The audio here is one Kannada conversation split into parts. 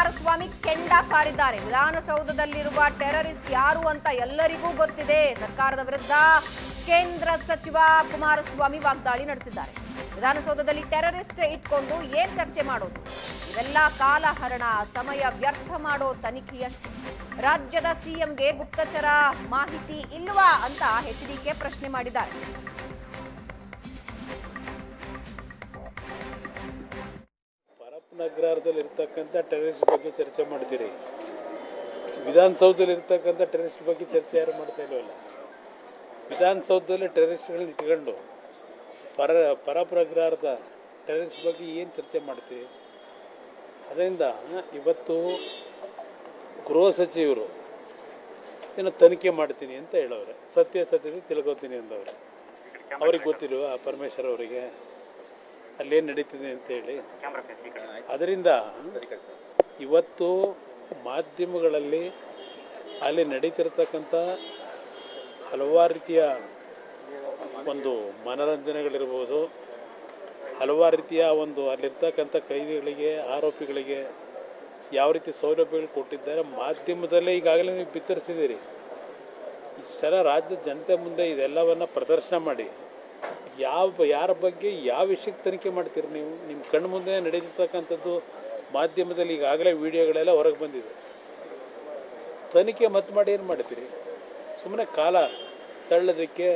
ಕುಮಾರಸ್ವಾಮಿ ಕೆಂಡ ಕಾರಿದ್ದಾರೆ. ವಿಧಾನಸೌಧದಲ್ಲಿರುವ ಟೆರರಿಸ್ಟ್ ಯಾರು ಅಂತ ಎಲ್ಲರಿಗೂ ಗೊತ್ತಿದೆ. ಸರ್ಕಾರದ ವಿರುದ್ಧ ಕೇಂದ್ರ ಸಚಿವ ಕುಮಾರಸ್ವಾಮಿ ವಾಗ್ದಾಳಿ ನಡೆಸಿದ್ದಾರೆ. ವಿಧಾನಸೌಧದಲ್ಲಿ ಟೆರರಿಸ್ಟ್ ಇಟ್ಕೊಂಡು ಏನ್ ಚರ್ಚೆ ಮಾಡೋದು? ಇವೆಲ್ಲ ಕಾಲಹರಣ, ಸಮಯ ವ್ಯರ್ಥ ಮಾಡೋ ತನಿಖೆಯಷ್ಟೇ. ರಾಜ್ಯದ ಸಿಎಂಗೆ ಗುಪ್ತಚರ ಮಾಹಿತಿ ಇಲ್ವಾ ಅಂತ ಎಚ್ಡಿಕೆ ಪ್ರಶ್ನೆ ಮಾಡಿದ್ದಾರೆ. ನಗರದಲ್ಲಿ ಇರ್ತಕ್ಕಂಥ ಟೆರರಿಸ್ಟ್ ಬಗ್ಗೆ ಚರ್ಚೆ ಮಾಡ್ತೀರಿ. ವಿಧಾನಸೌಧದಲ್ಲಿ ಇರ್ತಕ್ಕಂಥ ಟೆರರಿಸ್ಟ್ ಬಗ್ಗೆ ಚರ್ಚೆ ಯಾರು ಮಾಡ್ತಾ ಇಲ್ವಲ್ಲ. ವಿಧಾನಸೌಧದಲ್ಲಿ ಟೆರರಿಸ್ಟ್ಗಳನ್ನ ಇಟ್ಕೊಂಡು ಪರಪ್ರಗ್ರಹದ ಟೆರರಿಸ್ಟ್ ಬಗ್ಗೆ ಏನು ಚರ್ಚೆ ಮಾಡ್ತೀವಿ? ಅದರಿಂದ ಇವತ್ತು ಗೃಹ ಸಚಿವರು ಏನೋ ತನಿಖೆ ಮಾಡ್ತೀನಿ ಅಂತ ಹೇಳವ್ರೆ, ಸತ್ಯಾಸತ್ಯತೆ ತಿಳ್ಕೊತೀನಿ ಅಂದವ್ರೆ. ಅವ್ರಿಗೆ ಗೊತ್ತಿಲ್ವ ಪರಮೇಶ್ವರ್ ಅವರಿಗೆ ಅಲ್ಲೇನು ನಡೀತಿದೆ ಅಂತೇಳಿ? ಅದರಿಂದ ಇವತ್ತು ಮಾಧ್ಯಮಗಳಲ್ಲಿ ಅಲ್ಲಿ ನಡೀತಿರ್ತಕ್ಕಂಥ ಹಲವಾರು ರೀತಿಯ ಒಂದು ಮನರಂಜನೆಗಳಿರ್ಬೋದು, ಹಲವಾರು ರೀತಿಯ ಒಂದು ಅಲ್ಲಿರ್ತಕ್ಕಂಥ ಕೈದಿಗಳಿಗೆ, ಆರೋಪಿಗಳಿಗೆ ಯಾವ ರೀತಿ ಸೌಲಭ್ಯಗಳು ಕೊಟ್ಟಿದ್ದಾರೆ ಮಾಧ್ಯಮದಲ್ಲೇ ಈಗಾಗಲೇ ನೀವು ಬಿತ್ತರಿಸಿದ್ದೀರಿ. ಇಷ್ಟೆಲ್ಲ ರಾಜ್ಯದ ಜನತೆ ಮುಂದೆ ಇದೆಲ್ಲವನ್ನು ಪ್ರದರ್ಶನ ಮಾಡಿ ಯಾರ ಬಗ್ಗೆ ಯಾವ ವಿಷಯಕ್ಕೆ ತನಿಖೆ ಮಾಡ್ತೀರಿ ನೀವು? ನಿಮ್ಮ ಕಣ್ಣು ಮುಂದೆ ನಡೀತಿರ್ತಕ್ಕಂಥದ್ದು ಮಾಧ್ಯಮದಲ್ಲಿ ಈಗಾಗಲೇ ವಿಡಿಯೋಗಳೆಲ್ಲ ಹೊರಗೆ ಬಂದಿದೆ. ತನಿಖೆ ಮತ್ತೆ ಮಾಡಿ ಏನು ಮಾಡ್ತೀರಿ? ಸುಮ್ಮನೆ ಕಾಲ ತಳ್ಳೋದಕ್ಕೆ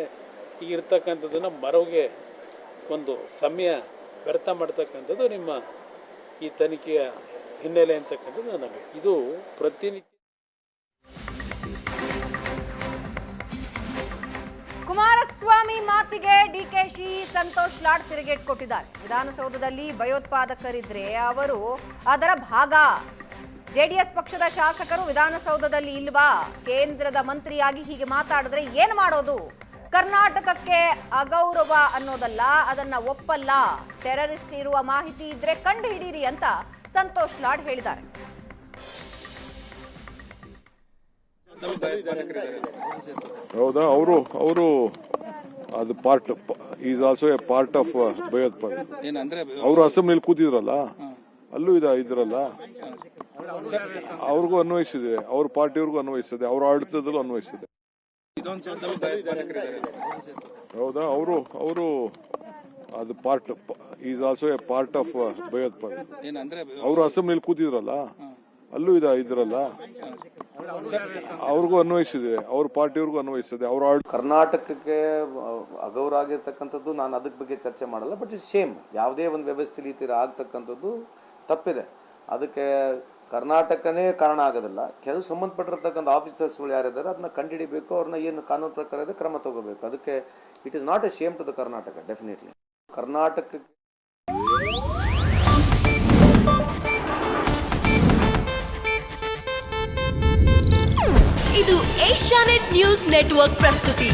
ಈಗಿರ್ತಕ್ಕಂಥದ್ದನ್ನು ಮರವಿಗೆ ಒಂದು ಸಮಯ ವ್ಯರ್ಥ ಮಾಡ್ತಕ್ಕಂಥದ್ದು ನಿಮ್ಮ ಈ ತನಿಖೆಯ ಹಿನ್ನೆಲೆ ಅಂತಕ್ಕಂಥದ್ದು ನನಗೆ ಇದು ಪ್ರತಿನಿತ್ಯ. ಕುಮಾರಸ್ವಾಮಿ ಮಾತಿಗೆ ಡಿಕೆಶಿ ಸಂತೋಷ್ ಲಾಡ್ ತಿರುಗೇಟ್ ಕೊಟ್ಟಿದ್ದಾರೆ. ವಿಧಾನಸೌಧದಲ್ಲಿ ಭಯೋತ್ಪಾದಕರಿದ್ರೆ ಅವರು ಅದರ ಭಾಗ. ಜೆಡಿಎಸ್ ಪಕ್ಷದ ಶಾಸಕರು ವಿಧಾನಸೌಧದಲ್ಲಿ ಇಲ್ವಾ? ಕೇಂದ್ರದ ಮಂತ್ರಿಯಾಗಿ ಹೀಗೆ ಮಾತಾಡಿದ್ರೆ ಏನು ಮಾಡೋದು? ಕರ್ನಾಟಕಕ್ಕೆ ಅಗೌರವ ಅನ್ನೋದಲ್ಲ, ಅದನ್ನ ಒಪ್ಪಲ್ಲ. ಟೆರರಿಸ್ಟ್ ಇರುವ ಮಾಹಿತಿ ಇದ್ರೆ ಕಂಡು ಹಿಡೀರಿ ಅಂತ ಸಂತೋಷ್ ಲಾಡ್ ಹೇಳಿದ್ದಾರೆ. ಹೌದಾ? ಅವರು ಅದು part is also A part of ಭಯೋತ್ಪಾದನೆ. ಅವರು ಅಸೆಂಬ್ಲಿಲಿ ಕೂತಿದ್ರಲ್ಲ, ಅಲ್ಲೂ ಇದ್ರಲ್ಲ, ಅವ್ರಿಗೂ ಅನ್ವಯಿಸಿದೆ, ಅವ್ರ ಪಾರ್ಟಿಯವ್ರಿಗೂ ಅನ್ವಯಿಸಿದೆ, ಅವ್ರ ಆಡಳಿತದಲ್ಲೂ ಅನ್ವಯಿಸಿದೆ. ಹೌದಾ? ಅವರು ಅದು part is also A part of ಭಯೋತ್ಪಾದನೆ. ಅವರು ಅಸೆಂಬ್ಲಿಲಿ ಕೂತಿದ್ರಲ್ಲ, ಅಲ್ಲೂ ಇದ್ರಲ್ಲ, ಅವ್ರಿಗೂ ಅನ್ವಯಿಸಿದೆ, ಅವ್ರ ಪಾರ್ಟಿಯವ್ರಿಗೂ ಅನ್ವಯಿಸಿದೆ, ಅವ್ರ ಕರ್ನಾಟಕಕ್ಕೆ ಅಗೌರವ ಆಗಿರ್ತಕ್ಕಂಥದ್ದು ನಾನು ಅದಕ್ಕೆ ಬಗ್ಗೆ ಚರ್ಚೆ ಮಾಡಲ್ಲ. But it's same. ಯಾವುದೇ ಒಂದು ವ್ಯವಸ್ಥೆ ಈ ಥರ ಆಗ್ತಕ್ಕಂಥದ್ದು ತಪ್ಪಿದೆ. ಅದಕ್ಕೆ ಕರ್ನಾಟಕನೇ ಕಾರಣ ಆಗೋದಿಲ್ಲ. ಕೆಲವು ಸಂಬಂಧಪಟ್ಟಿರ್ತಕ್ಕಂಥ ಆಫೀಸರ್ಸ್ಗಳು ಯಾರಿದ್ದಾರೆ ಅದನ್ನ ಕಂಡುಹಿಡಿಬೇಕು, ಅವ್ರನ್ನ ಏನು ಕಾನೂನು ಪ್ರಕಾರ ಇದೆ ಕ್ರಮ ತಗೋಬೇಕು. ಅದಕ್ಕೆ it is not a shame to the Karnataka. Definitely ಕರ್ನಾಟಕಕ್ಕೆ ಇದು ಏಷ್ಯಾನೆಟ್ ನ್ಯೂಸ್ ನೆಟ್ವರ್ಕ್ ಪ್ರಸ್ತುತಿ.